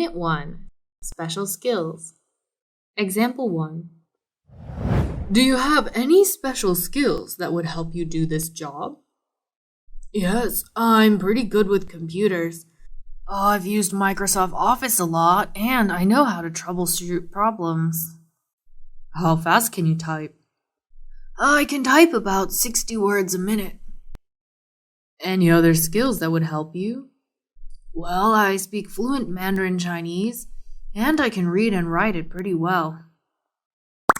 Unit 1 Special Skills. Example 1. Do you have any special skills that would help you do this job? Yes, I'm pretty good with computers. I've used Microsoft Office a lot, and I know how to troubleshoot problems. How fast can you type? I can type about 60 words a minute. Any other skills that would help you? Well, I speak fluent Mandarin Chinese, and I can read and write it pretty well.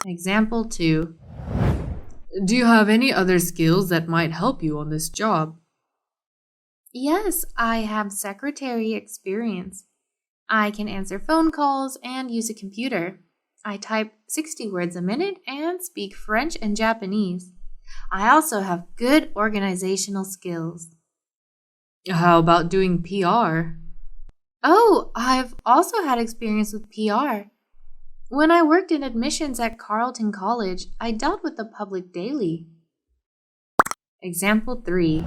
Example 2. Do you have any other skills that might help you on this job? Yes, I have secretary experience. I can answer phone calls and use a computer. I type 60 words a minute and speak French and Japanese. I also have good organizational skills. How about doing PR? Oh, I've also had experience with PR. When I worked in admissions at Carleton College, I dealt with the public daily. Example 3.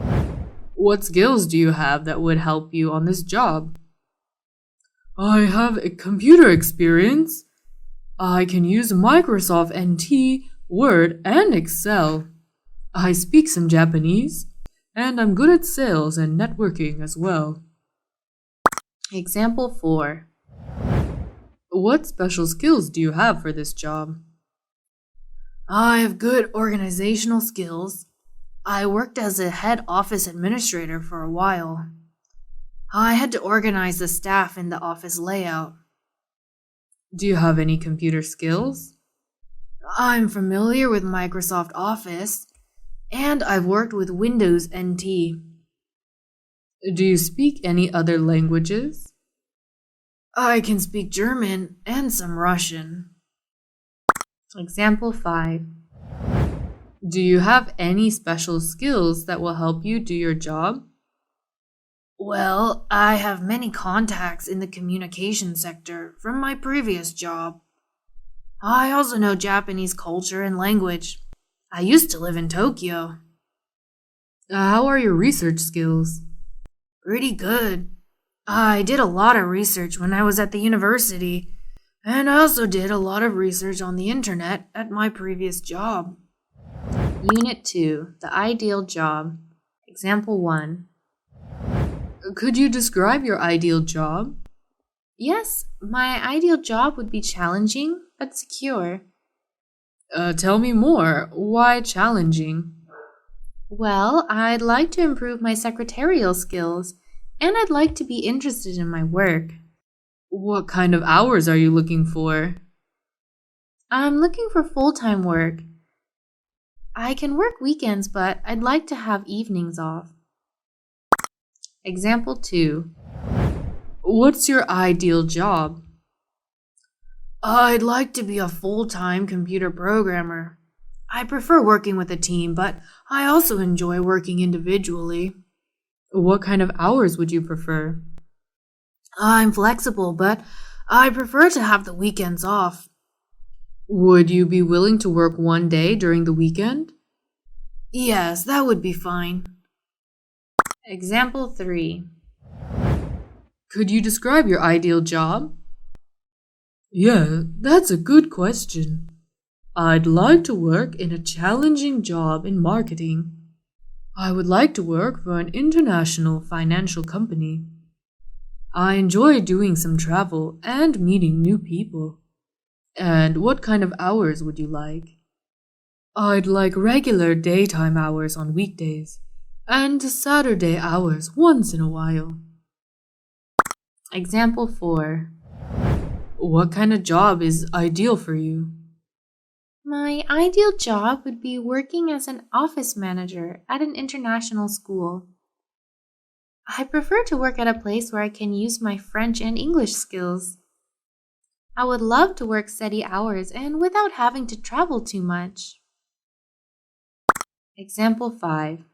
What skills do you have that would help you on this job? I have a computer experience. I can use Microsoft NT, Word, and Excel. I speak some Japanese, and I'm good at sales and networking as well. Example 4. What special skills do you have for this job? I have good organizational skills. I worked as a head office administrator for a while. I had to organize the staff in the office layout. Do you have any computer skills? I'm familiar with Microsoft Office, and I've worked with Windows NT. Do you speak any other languages? I can speak German and some Russian. Example 5. Do you have any special skills that will help you do your job? Well, I have many contacts in the communication sector from my previous job. I also know Japanese culture and language. I used to live in Tokyo. How are your research skills? Pretty good. I did a lot of research when I was at the university, and I also did a lot of research on the internet at my previous job. Unit 2, The Ideal Job. Example 1. Could you describe your ideal job? Yes, my ideal job would be challenging but secure. Tell me more. Why challenging? Well, I'd like to improve my secretarial skills, and I'd like to be interested in my work. What kind of hours are you looking for? I'm looking for full-time work. I can work weekends, but I'd like to have evenings off. Example 2. What's your ideal job? I'd like to be a full-time computer programmer. I prefer working with a team, but I also enjoy working individually. What kind of hours would you prefer? I'm flexible, but I prefer to have the weekends off. Would you be willing to work one day during the weekend? Yes, that would be fine. Example 3. Could you describe your ideal job? Yeah, that's a good question. I'd like to work in a challenging job in marketing. I would like to work for an international financial company. I enjoy doing some travel and meeting new people. And what kind of hours would you like? I'd like regular daytime hours on weekdays and Saturday hours once in a while. Example 4. What kind of job is ideal for you? My ideal job would be working as an office manager at an international school. I prefer to work at a place where I can use my French and English skills. I would love to work steady hours and without having to travel too much. Example 5.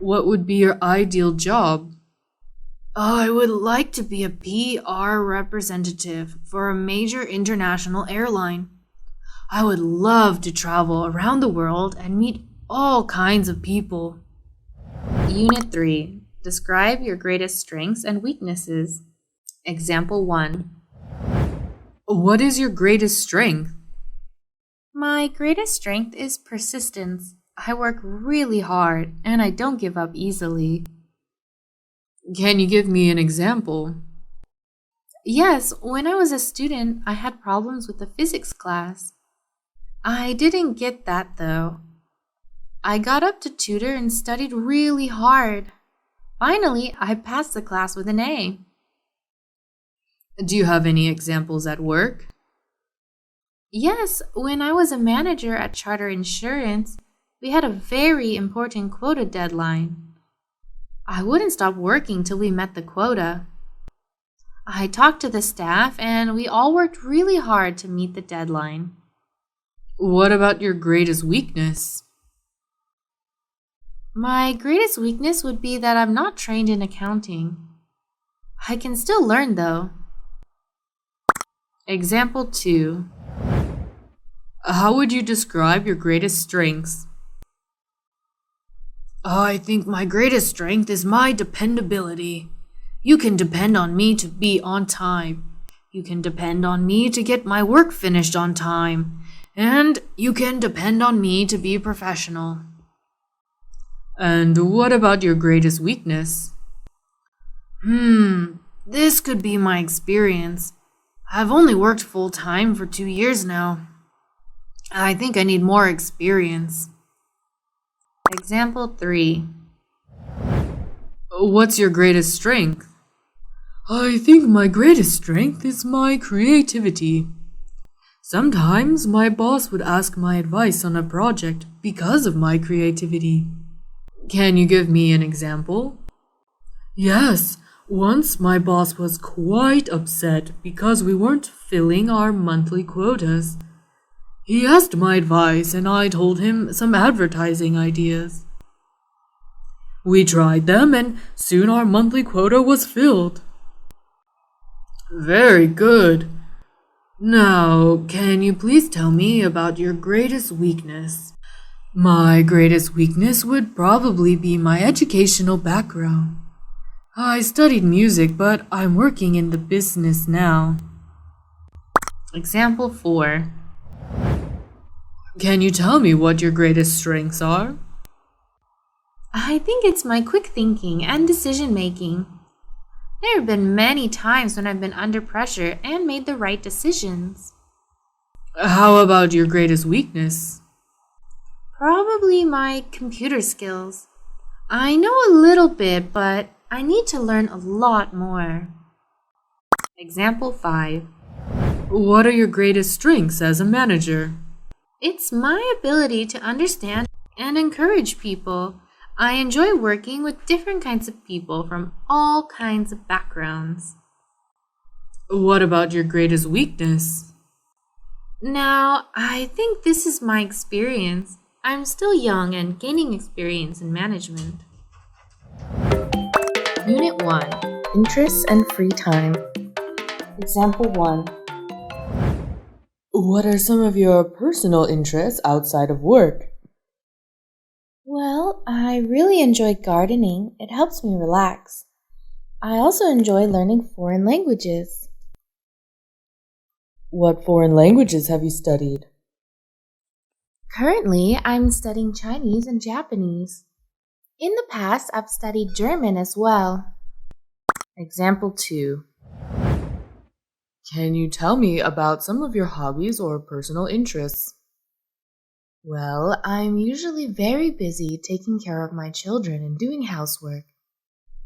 What would be your ideal job? I would like to be a PR representative for a major international airline. I would love to travel around the world and meet all kinds of people. Unit 3. Describe your greatest strengths and weaknesses. Example 1. What is your greatest strength? My greatest strength is persistence. I work really hard and I don't give up easily. Can you give me an example? Yes, when I was a student, I had problems with the physics class. I didn't get that though. I got up to tutor and studied really hard. Finally, I passed the class with an A. Do you have any examples at work? Yes, when I was a manager at Charter Insurance, we had a very important quota deadline. I wouldn't stop working till we met the quota. I talked to the staff and we all worked really hard to meet the deadline. What about your greatest weakness? My greatest weakness would be that I'm not trained in accounting. I can still learn though. Example 2. How would you describe your greatest strengths? I think my greatest strength is my dependability. You can depend on me to be on time. You can depend on me to get my work finished on time. And you can depend on me to be professional. And what about your greatest weakness? This could be my experience. I've only worked full-time for 2 years now. I think I need more experience. Example 3. What's your greatest strength? I think my greatest strength is my creativity. Sometimes my boss would ask my advice on a project because of my creativity. Can you give me an example? Yes, once my boss was quite upset because we weren't filling our monthly quotas. He asked my advice and I told him some advertising ideas. We tried them and soon our monthly quota was filled. Very good. Now, can you please tell me about your greatest weakness? My greatest weakness would probably be my educational background. I studied music, but I'm working in the business now. Example 4. Can you tell me what your greatest strengths are? I think it's my quick thinking and decision making. There have been many times when I've been under pressure and made the right decisions. How about your greatest weakness? Probably my computer skills. I know a little bit, but I need to learn a lot more. Example 5. What are your greatest strengths as a manager? It's my ability to understand and encourage people. I enjoy working with different kinds of people from all kinds of backgrounds. What about your greatest weakness? Now, I think this is my experience. I'm still young and gaining experience in management. Unit 1. Interests and free time. Example 1. What are some of your personal interests outside of work? Well, I really enjoy gardening. It helps me relax. I also enjoy learning foreign languages. What foreign languages have you studied? Currently, I'm studying Chinese and Japanese. In the past, I've studied German as well. Example 2. Can you tell me about some of your hobbies or personal interests? Well, I'm usually very busy taking care of my children and doing housework.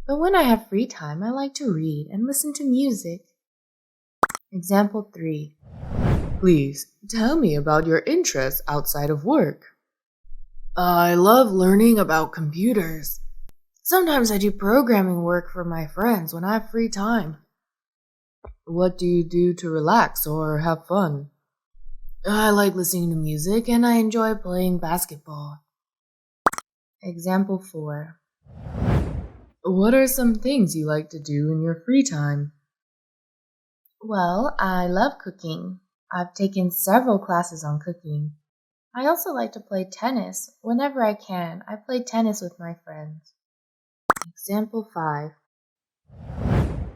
But when I have free time, I like to read and listen to music. Example 3. Please tell me about your interests outside of work. I love learning about computers. Sometimes I do programming work for my friends when I have free time. What do you do to relax or have fun? I like listening to music and I enjoy playing basketball. Example 4. What are some things you like to do in your free time? Well, I love cooking. I've taken several classes on cooking. I also like to play tennis. Whenever I can, I play tennis with my friends. Example 5.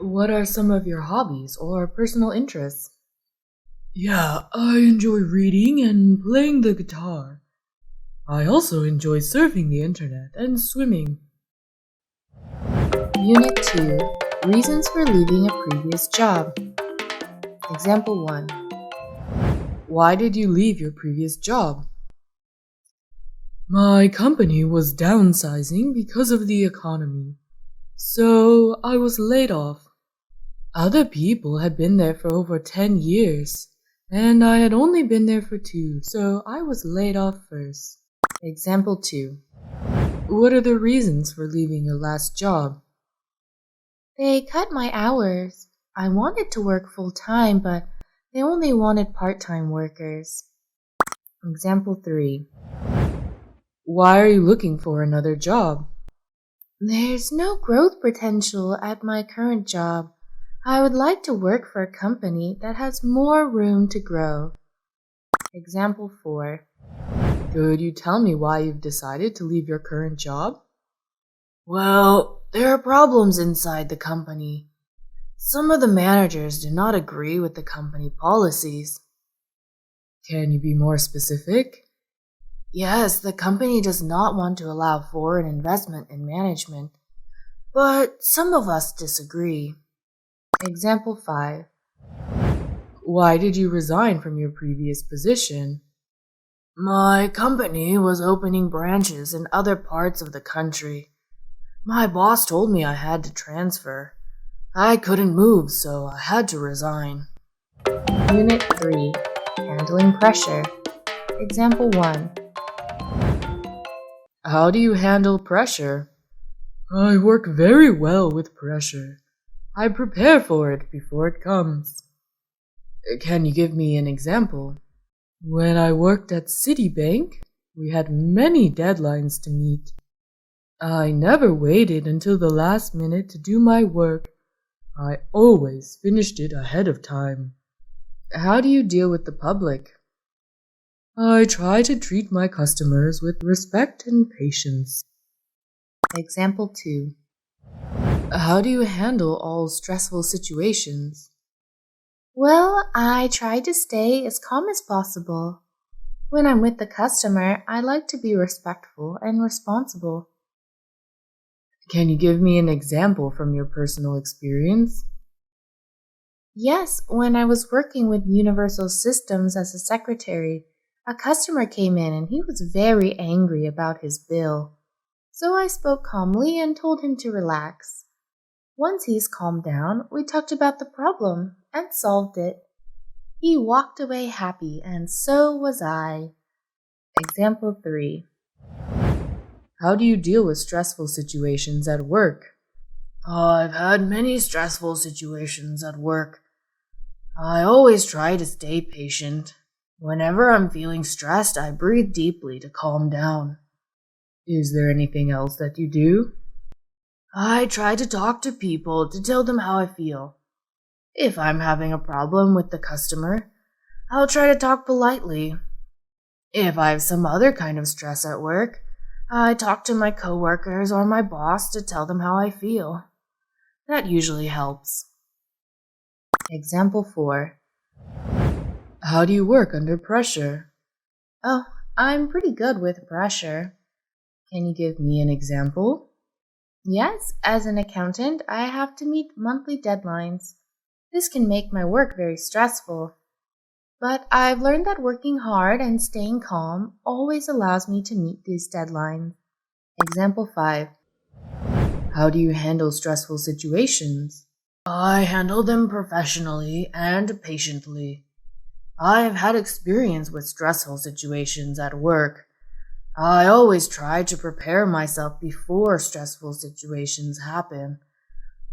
What are some of your hobbies or personal interests? Yeah, I enjoy reading and playing the guitar. I also enjoy surfing the internet and swimming. Unit 2. Reasons for leaving a previous job. Example 1. Why did you leave your previous job? My company was downsizing because of the economy, so I was laid off. Other people had been there for over 10 years, and I had only been there for 2, so I was laid off first. Example 2. What are the reasons for leaving your last job? They cut my hours. I wanted to work full-time, but they only wanted part-time workers. Example 3. Why are you looking for another job? There's no growth potential at my current job. I would like to work for a company that has more room to grow. Example 4. Could you tell me why you've decided to leave your current job? Well, there are problems inside the company. Some of the managers do not agree with the company policies. Can you be more specific? Yes, the company does not want to allow foreign investment in management, but some of us disagree. Example 5. Why did you resign from your previous position? My company was opening branches in other parts of the country. My boss told me I had to transfer. I couldn't move, so I had to resign. Unit 3. Handling pressure. Example 1. How do you handle pressure? I work very well with pressure. I prepare for it before it comes. Can you give me an example? When I worked at Citibank, we had many deadlines to meet. I never waited until the last minute to do my work. I always finished it ahead of time. How do you deal with the public? I try to treat my customers with respect and patience. Example 2. How do you handle all stressful situations? Well, I try to stay as calm as possible. When I'm with the customer, I like to be respectful and responsible. Can you give me an example from your personal experience? Yes, when I was working with Universal Systems as a secretary, a customer came in and he was very angry about his bill. So I spoke calmly and told him to relax. Once he's calmed down, we talked about the problem and solved it. He walked away happy, and so was I. Example 3. How do you deal with stressful situations at work? I've had many stressful situations at work. I always try to stay patient. Whenever I'm feeling stressed, I breathe deeply to calm down. Is there anything else that you do? I try to talk to people to tell them how I feel. If I'm having a problem with the customer, I'll try to talk politely. If I have some other kind of stress at work, I talk to my coworkers or my boss to tell them how I feel. That usually helps. Example 4. How do you work under pressure? Oh, I'm pretty good with pressure. Can you give me an example? Yes, as an accountant, I have to meet monthly deadlines. This can make my work very stressful. But I've learned that working hard and staying calm always allows me to meet these deadlines. Example 5. How do you handle stressful situations? I handle them professionally and patiently. I've had experience with stressful situations at work. I always try to prepare myself before stressful situations happen.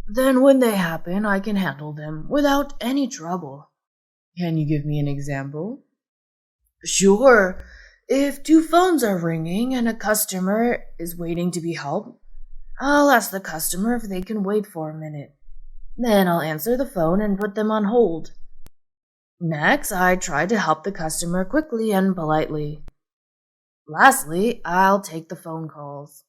Then when they happen, I can handle them without any trouble. Can you give me an example? Sure. If 2 phones are ringing and a customer is waiting to be helped, I'll ask the customer if they can wait for a minute. Then I'll answer the phone and put them on hold. Next, I try to help the customer quickly and politely. Lastly, I'll take the phone calls.